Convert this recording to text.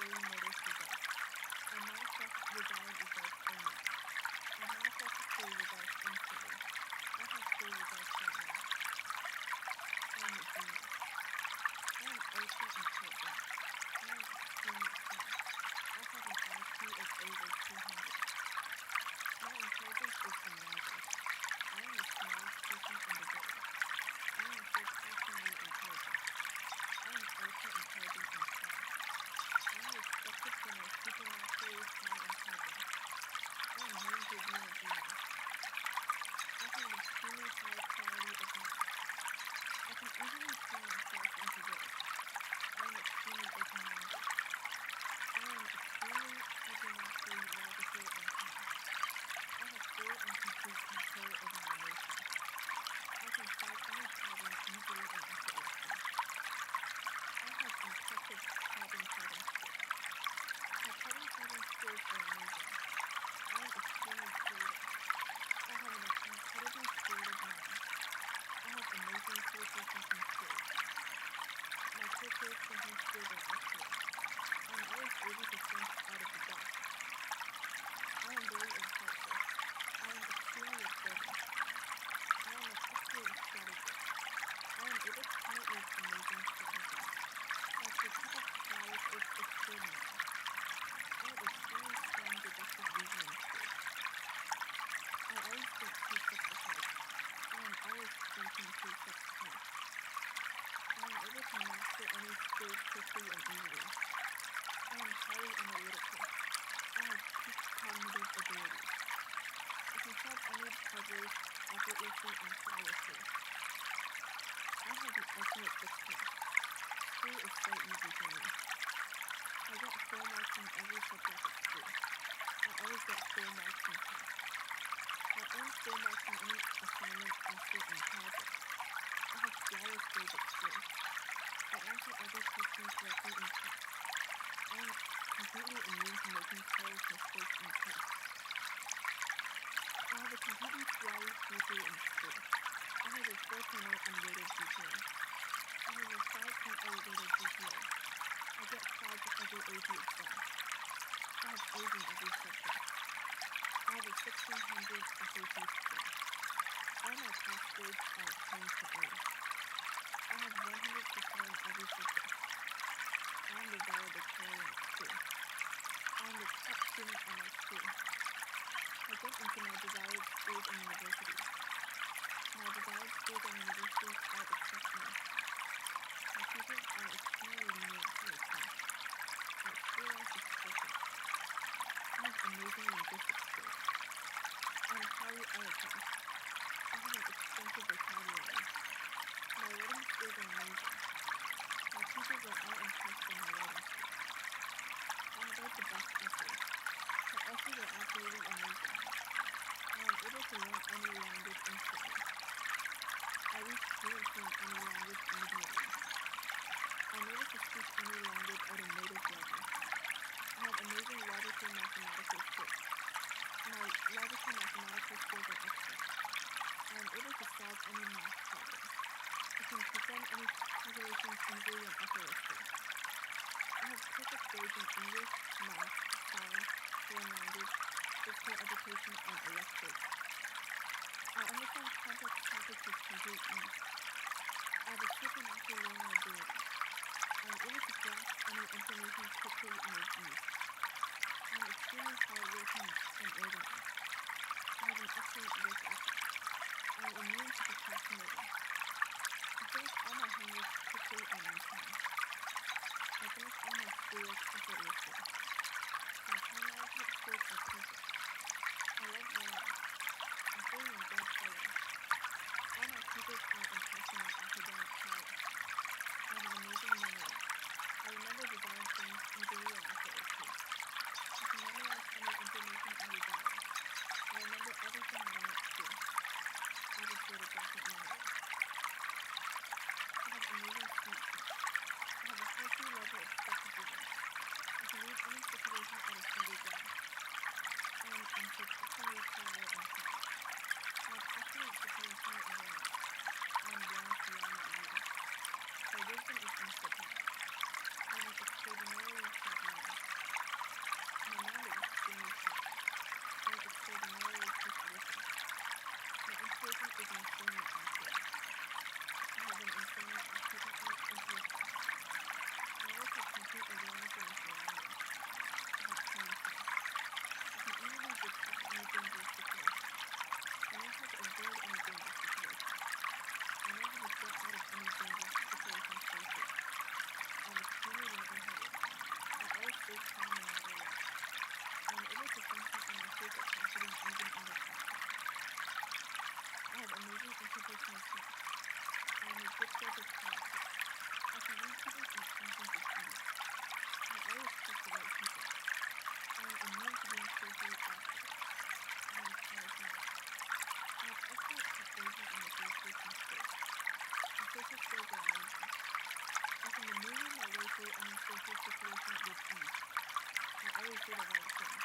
daily notice results. I manifest desired results only. I manifest full results instantly. I have full results right now. I am a genius. I am ultra intelligent. I am extremely smart. I have an IQ of over 200. My intelligence is unrivaled. I am the smartest person in the world. I am surpassingly intelligent. I am ultra intelligent and smart. I am respected for my supernaturally high intelligence. I am known to be a genius. I have an extremely high quality of mind. I can easily turn myself into words. I am extremely open-minded. I am extremely supernaturally logical and calm. I have full and complete control of my emotions. I can solve any problem easily and effortlessly. I have impressive problem-solving skills. My problem-solving skills are amazing. I am extremely creative. I have an incredibly creative mind. I have amazing critical thinking skills. My critical thinking skills are excellent. I am always able to think out of the box. I am very insightful. I am extremely observant. I am an excellent strategist. I am able to come up with amazing strategies. My strategic prowess is extraordinary. I have extremely strong deductive reasoning skills. I always think 2 steps ahead. I am always thinking 2 steps ahead. I am able to master any skill quickly and easily. I am highly analytical. I have peak cognitive abilities. I can solve any puzzles effortlessly and flawlessly. I have the ultimate success. School is so easy for me. I get 4 marks in every subject at school. I always get 4 marks in tests. I earn 4 marks in any assignment, essay, and project. I have flawless grades at school. I answer every question correctly in tests. I am completely immune to making careless mistakes in tests. I have a completely flawless GPA in school. I have a 4.0 unweighted GPA. I have a 5.0 weighted GPA. I get 5 in every AP exam. I have A's in every subject. I have a 1600 SAT score. All my pass grades are 10 to A's. I have 100% in every subject. I am the valedictorian at school. I am the top student at my school. I get into my desired schools and universities. My desired schools and universities are exceptional. My teachers are extremely lenient towards me. My school life is perfect. I have amazing linguistic skills. I am highly eloquent. I have an extensive vocabulary. My writing skills are amazing. My teachers are all impressed by my writing skills. I write the best essays. My essays are absolutely amazing. I am able to learn any language instantly. I reach fluency in any language immediately. I'm able to speak any language at a native level. I have amazing logical mathematical skills. My logical mathematical skills are excellent. I am able to solve any math problem. I can perform any calculations easily and effortlessly. I have perfect grades in English, math, science, foreign language, physical education, and electives. I understand complex topics with complete ease. I have a supernatural learning ability. I am able to grasp any information quickly and with ease. I am extremely hardworking and organized. I have an excellent work ethic. I am immune to procrastinating. I finish all my homework quickly and on time. I finish all my schoolwork effortlessly. My time management skills are perfect. I love learning. I fully enjoy studying. All my teachers are impressed with my academic prowess. I have an amazing memory. I remember desired things easily and effortlessly. I can memorize any information I desire. I remember everything I learned at school. I have a photographic memory. I have amazing speech. I have a healthy level of skepticism. I can read any situation at a single glance. I am unsurpassingly clever and smart. I have excellent situational awareness. I am wise beyond my years. My wisdom is unsurpassed. I have an extraordinarily sharp mind. good sort of character. I can read people's intentions with ease. I always trust the right people. I am immune to being socially awkward. I am charismatic. I have excellent persuasion and negotiation skills. My social skills are amazing. I can maneuver my way through any social situation with ease. I always do the right thing.